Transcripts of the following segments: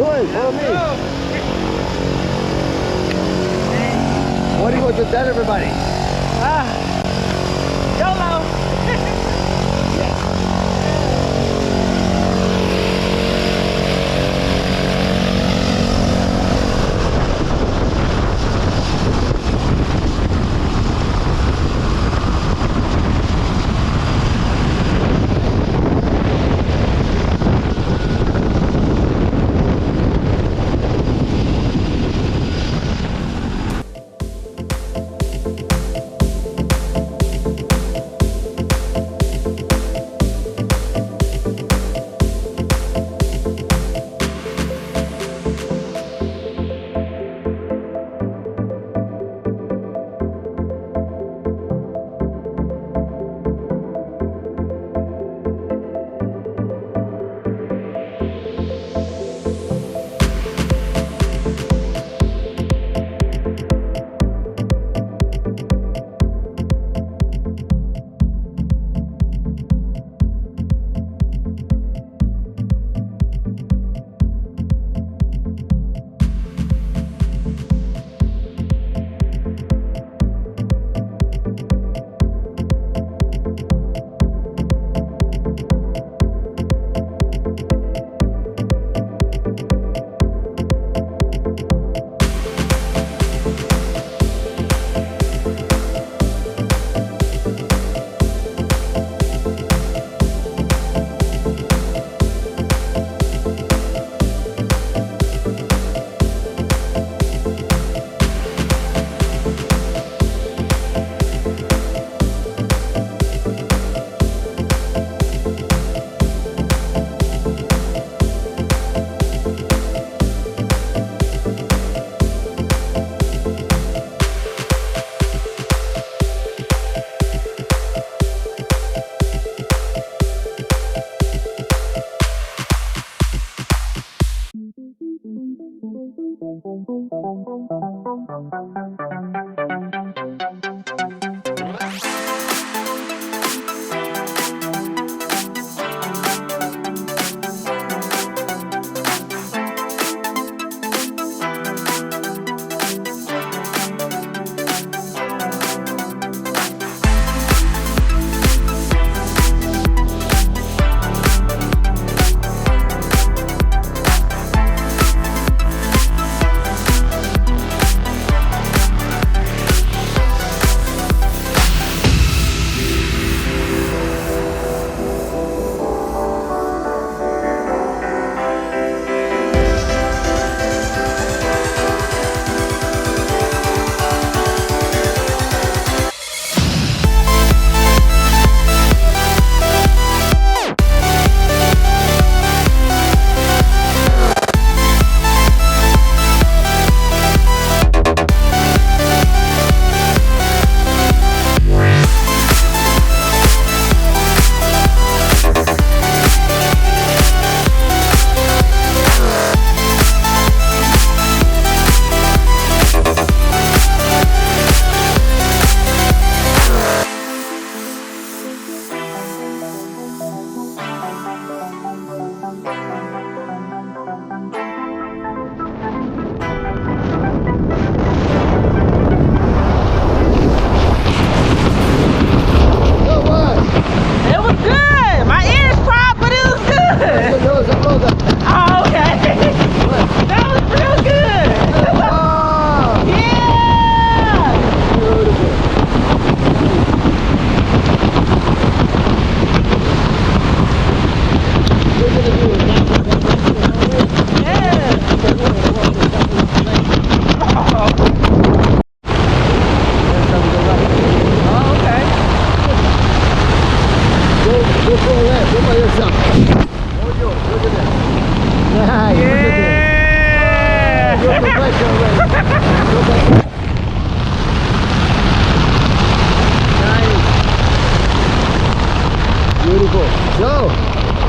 Do it, follow me. What do you want to tell everybody? YOLO.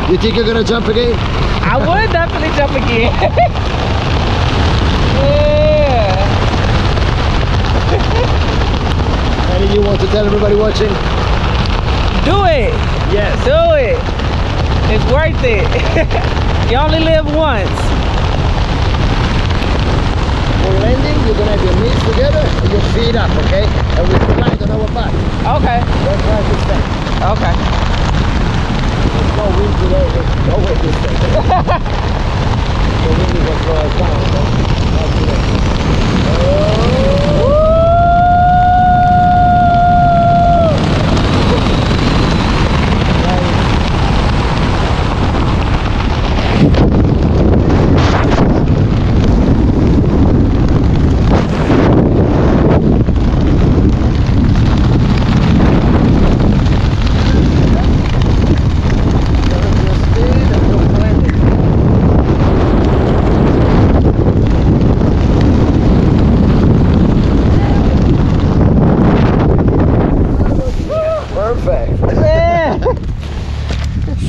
You think you're gonna jump again? I would definitely jump again. Yeah. Anything you want to tell everybody watching? Do it. Yes. Do it. It's worth it. You only live once. For landing, you're gonna have your knees together and your feet up, okay? And we slide on our back. Okay. Don't try to stand. Okay. There's no wind today, there's no way to stand. The wind is gonna throw us down, so not today. Oh.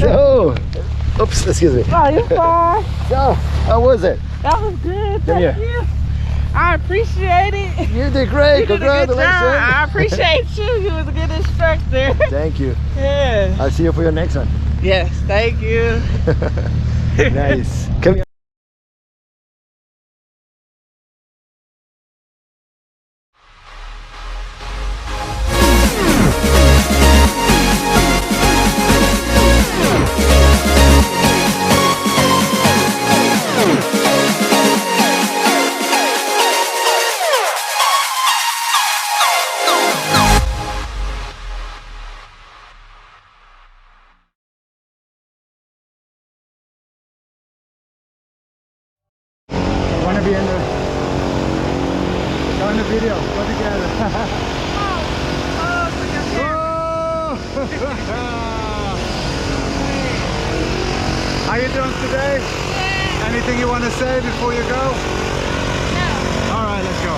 So, oops, excuse me. Oh, you're fine. So, how was it? That was good. Come Thank here. you. I appreciate it. You did great. You did a good job. Congratulations. I appreciate you. You was a good instructor. Thank you. Yeah. I'll see you for your next one. Yes, thank you. Nice. Come here. Want to be in the video? Go together. How you doing today? Yeah. Anything you want to say before you go? No. All right, let's go.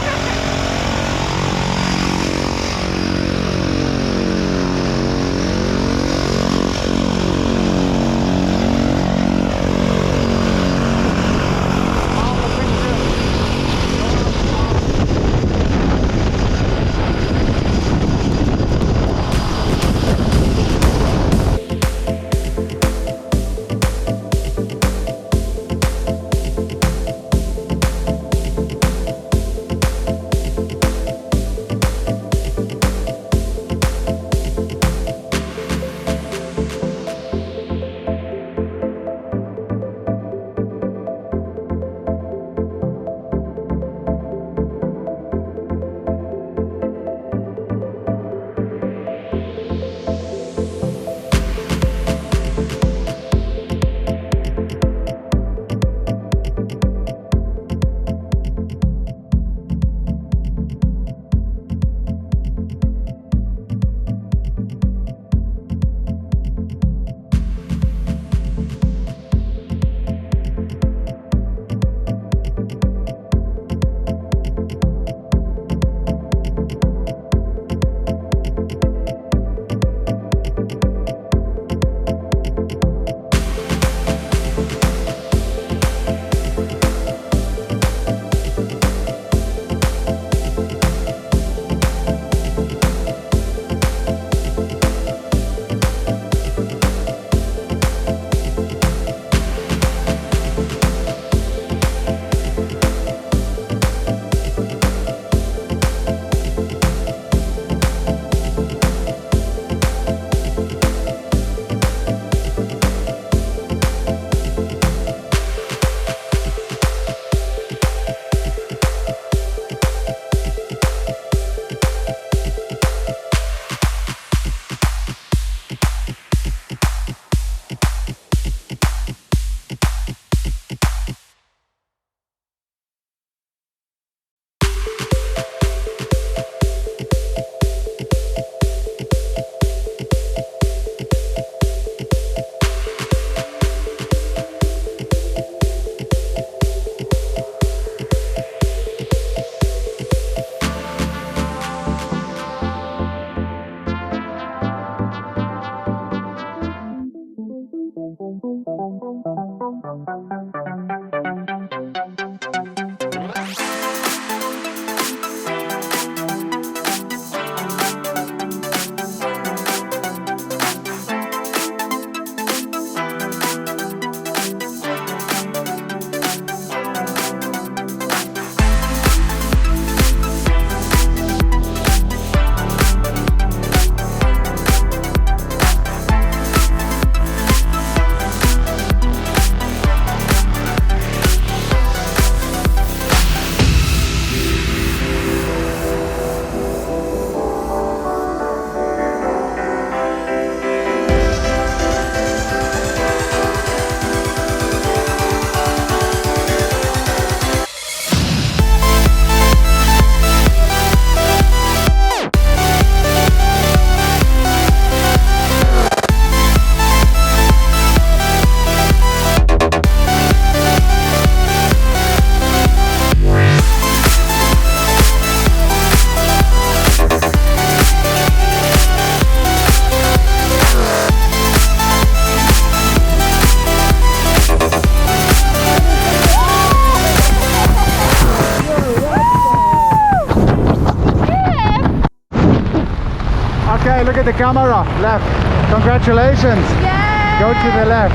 the camera. Left. Congratulations. Yay! Go to the left.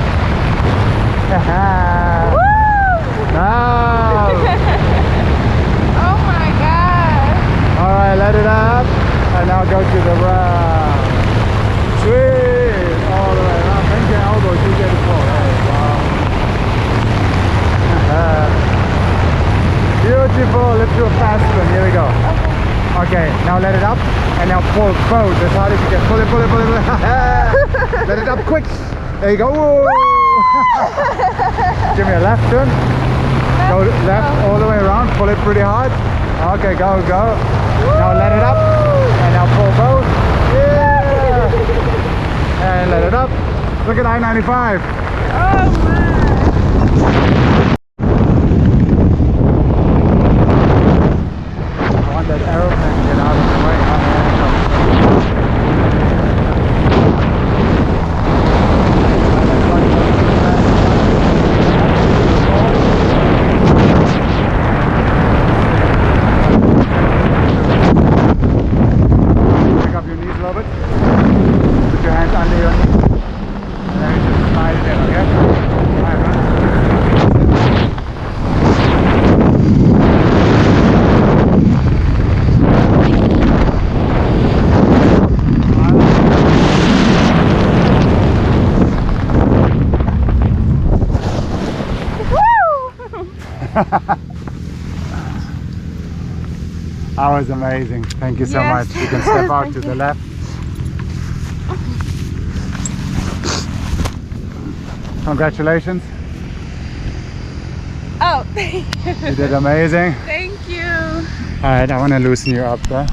Now. Oh my god. Alright, let it up. And now go to the right. Sweet. All the way around. Bend your elbows. You get it full. Wow. Beautiful. Let's do a fast one. Here we go. Okay, now let it up. And now pull both as hard as you can. Pull it, pull it, pull it. Pull it. Let it up quick. There you go. Give me a left turn. Go left all the way around. Pull it pretty hard. Okay, go, go. Now let it up. And now pull both. Yeah. And let it up. Look at I-95. Oh my. I want that aeroplane to get out of the way. Pick up your knees a little bit. Put your hands under your knees. And then you just slide it in, okay? Alright, man. That was amazing. Thank you so Yes. much. You can step out to the left. Congratulations. Oh, thank you. You did amazing. Thank you. Alright, I want to loosen you up there.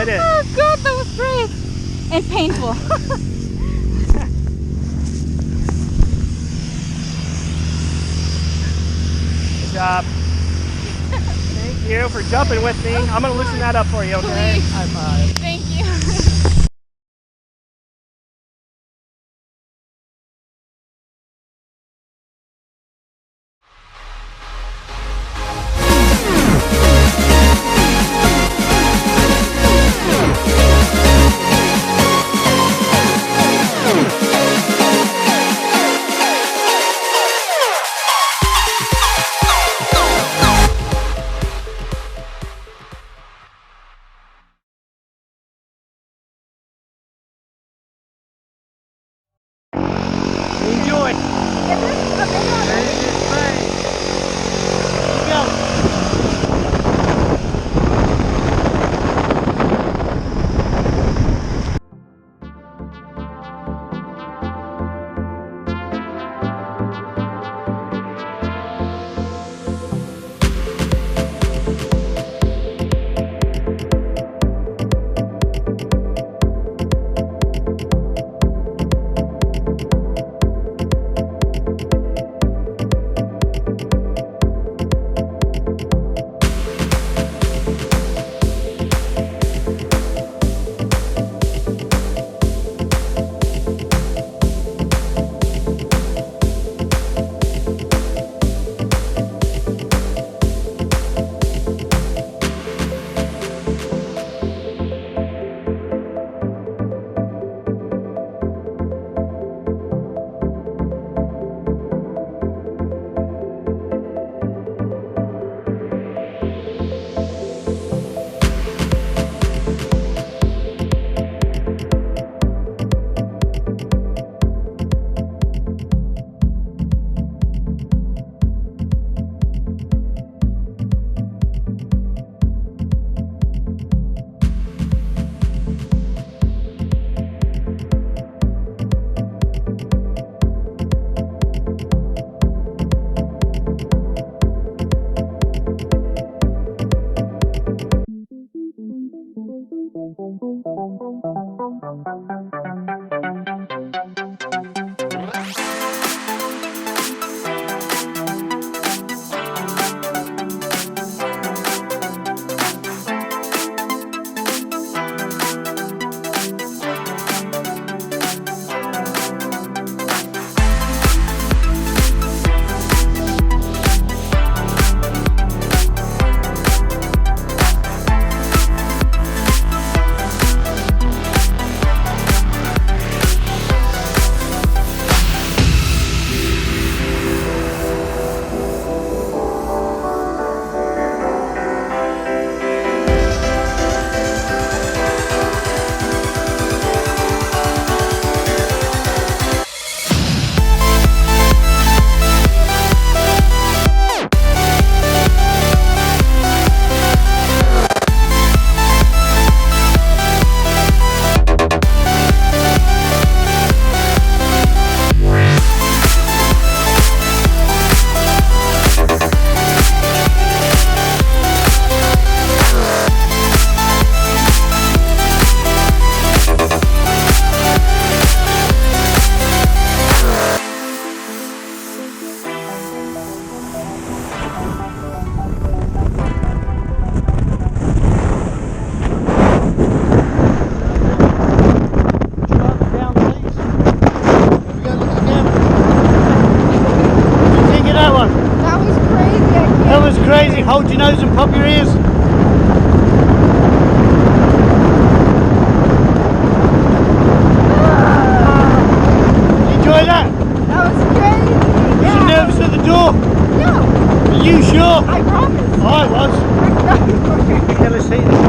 did it. Oh God, that was great and painful. Good job. Thank you for jumping with me. I'm gonna loosen that up for you, okay? Please. High five. Thank you. Enjoy. Hold your nose and pop your ears. Enjoy that? That was crazy. Was you nervous at the door? No, Are you sure? I promise. I was. Yeah, let's see this.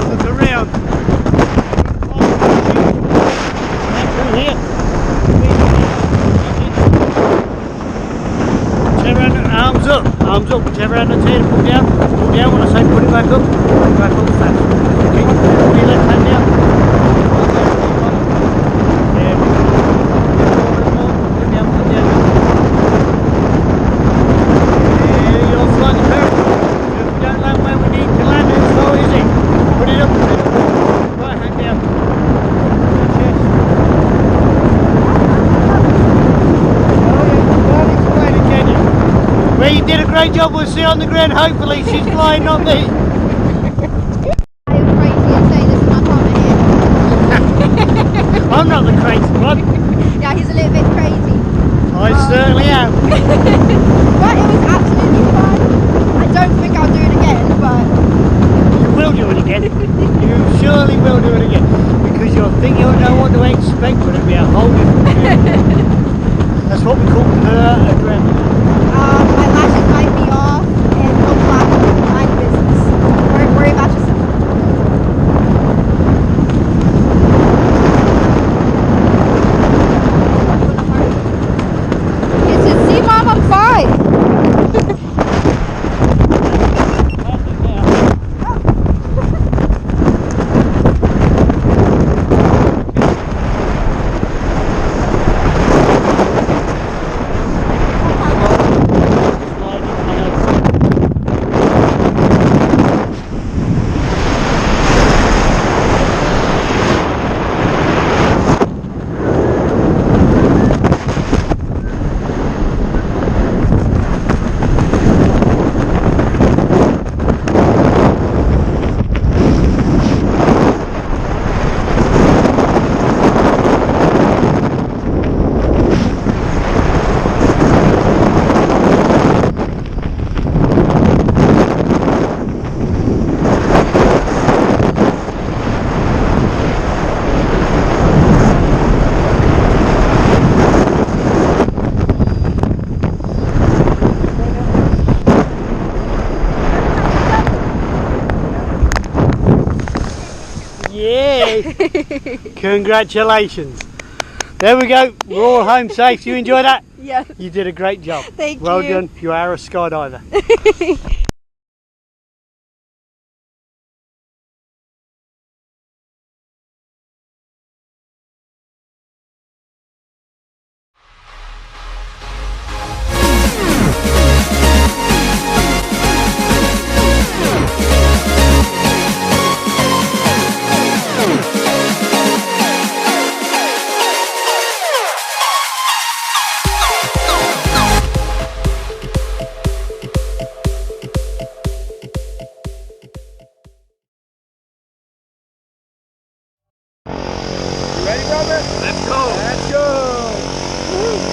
Look around. Through here. Whichever end, arms up, whichever end I tell you to pull down when I say put it back up fast. Okay, put your left hand down. Yeah. Put down. Yeah, you're slightly perfect. Just don't land where we need to did a great job. We'll see you on the ground. Hopefully she's flying, not me. I am crazy and saying this is my partner here. I'm not the crazy one. Yeah, he's a little bit crazy. I certainly am. But it was absolutely fun. I don't think I'll do it again, but You will do it again. You surely will do it again. Because you'll think you'll know what to expect, but it'll be a whole different feeling. That's what we call adrenaline. my lashes might be off and no black mind business. Worry about yourself. It's a see mom, I'm fine. Yay! Congratulations. There we go. We're all home safe. You enjoy that? Yes. You did a great job. Thank you. Well done. You are a skydiver. Ready, Robert? Let's go. Let's go.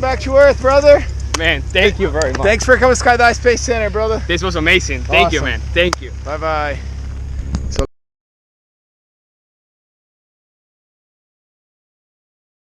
Welcome back to Earth, brother. Man, thank you very much. Thanks for coming to Skydive Space Center, brother. This was amazing. Thank you, Awesome. man. Thank you. Bye-bye.